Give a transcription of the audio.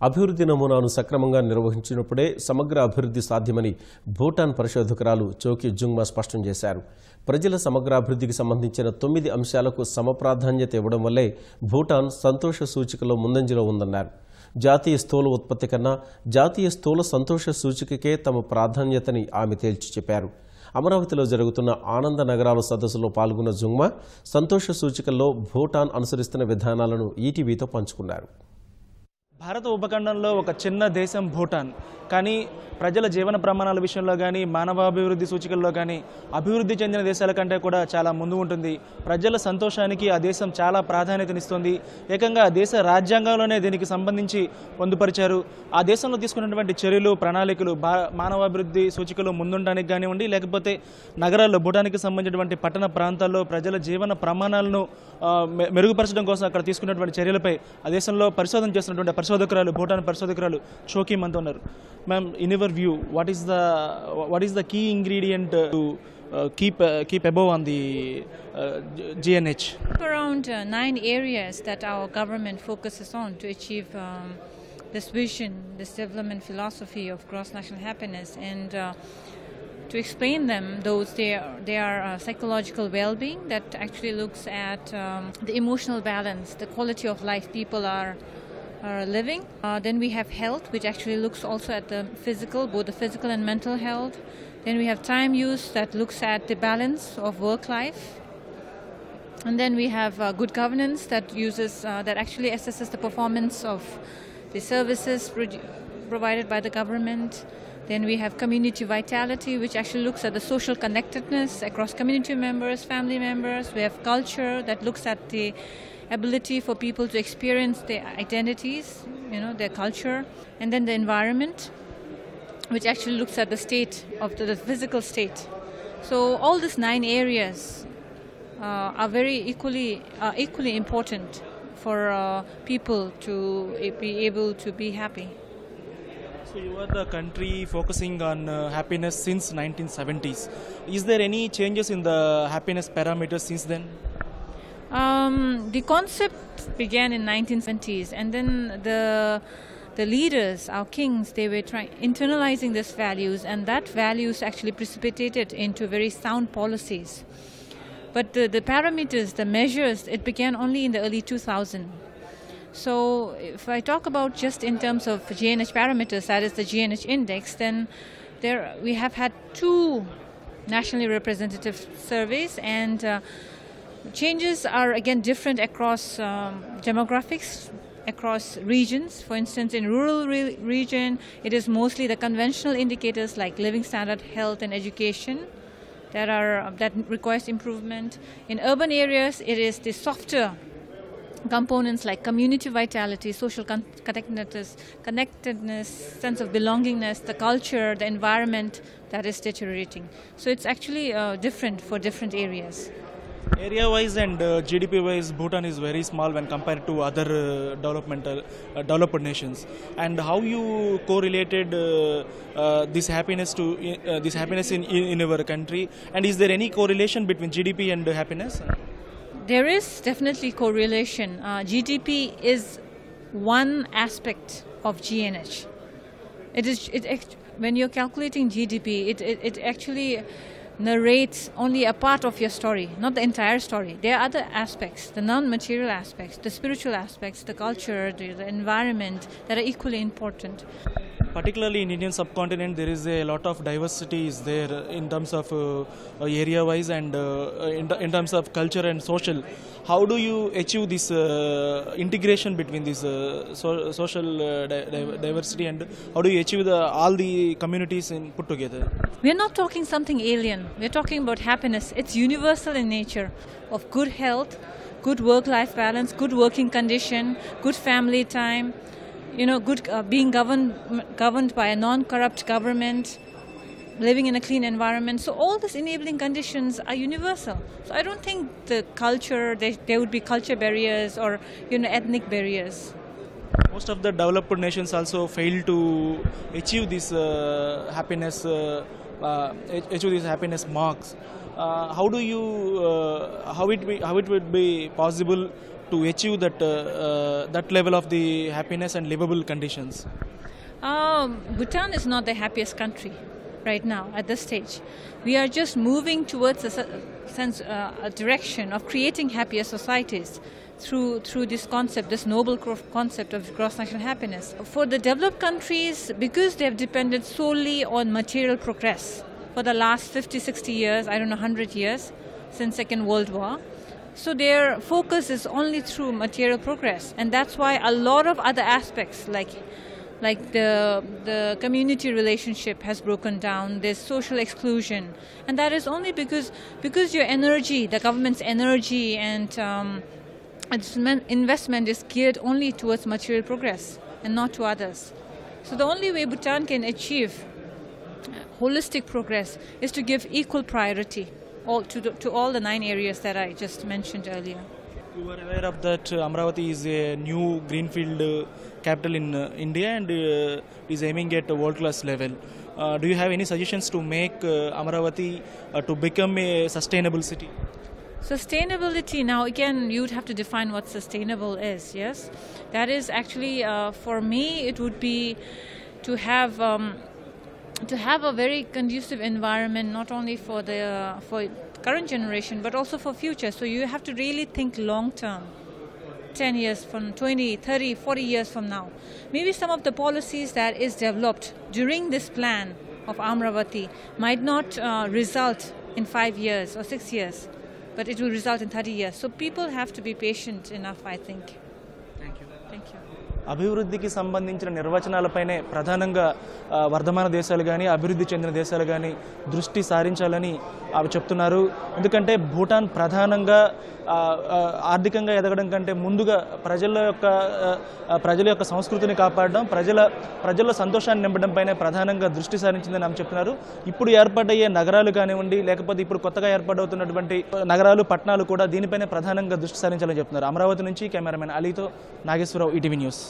అభివృద్ధి నమూనాను సక్రమంగా నిర్వహించినప్పుడే సమగ్ర అభివృద్ధి సాధ్యమని భూటాన్ పరిశోధకురాలు చోకి జుంగ్మా స్పష్టం చేశారు. ప్రజల సమగ్ర అభివృద్ధికి సంబంధించిన 9 అంశాలకు సమప్రాధాన్యత ఇవ్వడం వల్లే భూటాన్ సంతోష సూచికలో ముందంజలో ఉందన్నారు. జాతీయ స్థూల ఉత్పత్తి కన్నా జాతీయ స్థూల సంతోష సూచికకే తమ ప్రాధాన్యతని ఆమె తేల్చి చెప్పారు. అమరావతిలో జరుగుతున్న ఆనంద నగరాల సదస్సులో పాల్గొన్న జుంగ్మా సంతోష సూచికల్లో భూటాన్ అనుసరిస్తున్న విధానాలను ఈటీవీతో పంచుకున్నారు. భారత ఉపఖండంలో ఒక చిన్న దేశం భూటాన్, కానీ ప్రజల జీవన ప్రమాణాల విషయంలో కానీ మానవాభివృద్ధి సూచికల్లో కానీ అభివృద్ధి చెందిన దేశాల కంటే కూడా చాలా ముందు ఉంటుంది. ప్రజల సంతోషానికి ఆ దేశం చాలా ప్రాధాన్యతనిస్తుంది. ఏకంగా ఆ దేశ రాజ్యాంగంలోనే దీనికి సంబంధించి పొందుపరిచారు. ఆ దేశంలో తీసుకున్నటువంటి చర్యలు ప్రణాళికలు మానవాభివృద్ధి సూచికలో ముందుండడానికి కానివ్వండి, లేకపోతే నగరాల్లో భూటానికి సంబంధించినటువంటి పట్టణ ప్రాంతాల్లో ప్రజల జీవన ప్రమాణాలను మెరుగుపరచడం కోసం అక్కడ తీసుకున్నటువంటి చర్యలపై ఆ దేశంలో పరిశోధన చేస్తున్నటువంటి పరిశోధకురాలు భూటాన్ పరిశోధకురాలు చోకి మనతో ఉన్నారు. Ma'am, in your view, what is the key ingredient to keep above on the GNH? Around 9 areas that our government focuses on to achieve this vision, this development philosophy of gross national happiness, and to explain them, they are psychological well-being that actually looks at the emotional balance, the quality of life people are living. Then we have health, which actually looks also at the physical, both the physical and mental health. Then we have time use that looks at the balance of work life. And then we have good governance that actually assesses the performance of the services provided by the government. Then we have community vitality, which actually looks at the social connectedness across community members, family members. We have culture that looks at the ability for people to experience their identities, their culture. And then the environment, which actually looks at the state of the physical state. So all these 9 areas are very equally important for people to be able to be happy. So you are the country focusing on happiness since 1970s. Is there any changes in the happiness parameters since then? The concept began in 1970s, and then the leaders, our kings, they were internalizing these values, and that values actually precipitated into very sound policies. But the parameters, the measures, it began only in the early 2000s. So if I talk about just in terms of GNH parameters, that is the GNH index, then we have had 2 nationally representative surveys, and changes are again different across demographics, across regions. For instance, in rural region, it is mostly the conventional indicators like living standard, health and education that requires improvement. In urban areas, it is the softer components like community vitality, social connectedness, sense of belongingness, the culture, the environment that is deteriorating. So it's actually different for different areas. Area-wise and GDP-wise, Bhutan is very small when compared to other developed nations. And how you correlated this happiness in our country? And is there any correlation between GDP and happiness? There is definitely correlation. GDP is one aspect of GNH. When you're calculating GDP, it actually narrates only a part of your story, not the entire story. There are other aspects, the non-material aspects, the spiritual aspects, the culture, the environment that are equally important. Particularly in Indian subcontinent, there is a lot of diversity is there in terms of area-wise and in terms of culture and social. How do you achieve this integration between this social diversity, and how do you achieve all the communities put together? We are not talking something alien. We are talking about happiness. It's universal in nature, of good health, good work-life balance, good working condition, good family time, good being governed by a non-corrupt government, living in a clean environment. So all these enabling conditions are universal. So I don't think the culture, there would be culture barriers or ethnic barriers. Most of the developed nations also fail to achieve this happiness marks. How it would be possible to achieve that level of the happiness and livable conditions? Bhutan is not the happiest country right now at this stage. We are just moving towards a direction of creating happier societies through this concept, this noble concept of gross national happiness. For the developed countries, because they have depended solely on material progress for the last 50, 60 years, I don't know, 100 years, since Second World War, so their focus is only through material progress, and that's why a lot of other aspects like the community relationship has broken down, there's social exclusion, and that is only because your energy, the government's energy and investment is geared only towards material progress and not to others. So the only way Bhutan can achieve holistic progress is to give equal priority to all the 9 areas that I just mentioned earlier. You are aware of that Amravati is a new greenfield capital in India and is aiming at a world-class level. Do you have any suggestions to make Amravati to become a sustainable city? Sustainability, now again, you'd have to define what sustainable is, yes? That is actually, for me, it would be to have a very conducive environment, not only for current generation, but also for future. So you have to really think long term, 10 years from 20, 30, 40 years from now. Maybe some of the policies that is developed during this plan of Amravati might not result in 5 years or 6 years, but it will result in 30 years. So people have to be patient enough, I think. Thank you. Thank you. అభివృద్ధికి సంబంధించిన నిర్వచనాలపైనే ప్రధానంగా వర్ధమాన దేశాలు కానీ అభివృద్ధి చెందిన దేశాలు కానీ దృష్టి సారించాలని అవి చెప్తున్నారు. ఎందుకంటే భూటాన్ ప్రధానంగా ఆర్థికంగా ఎదగడం కంటే ముందుగా ప్రజల యొక్క సంస్కృతిని కాపాడడం, ప్రజల సంతోషాన్ని నింపడం పైన ప్రధానంగా దృష్టి సారించిందని ఆమె చెప్తున్నారు. ఇప్పుడు ఏర్పడయ్యే నగరాలు కానివ్వండి, లేకపోతే ఇప్పుడు కొత్తగా ఏర్పాటవుతున్నటువంటి నగరాలు, పట్టణాలు కూడా దీనిపైనే ప్రధానంగా దృష్టి సారించాలని చెప్తున్నారు. అమరావతి నుంచి కెమెరామెన్ అలీతో నాగేశ్వరరావు, ఈటీవీ న్యూస్.